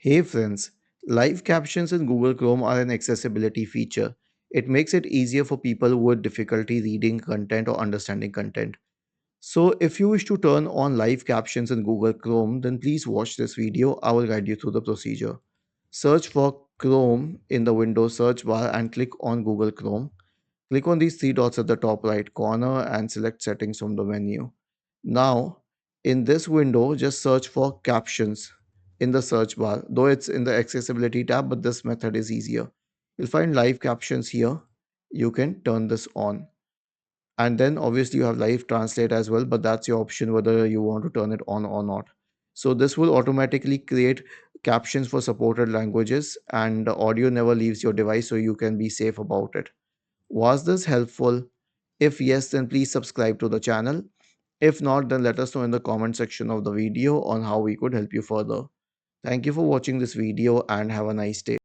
Hey friends, live captions in Google Chrome are an accessibility feature. It makes it easier for people with difficulty reading content or understanding content. So, if you wish to turn on live captions in Google Chrome, then please watch this video. I will guide you through the procedure. Search for Chrome in the Windows search bar and click on Google Chrome. Click on these three dots at the top right corner and select settings from the menu. Now, in this window, just search for captions in the search bar, though it's in the accessibility tab, but this method is easier. You'll find live captions here. You can turn this on. And then obviously you have live translate as well, but that's your option whether you want to turn it on or not. So this will automatically create captions for supported languages and the audio never leaves your device, so you can be safe about it. Was this helpful? If yes, then please subscribe to the channel. If not, then let us know in the comment section of the video on how we could help you further. Thank you for watching this video and have a nice day.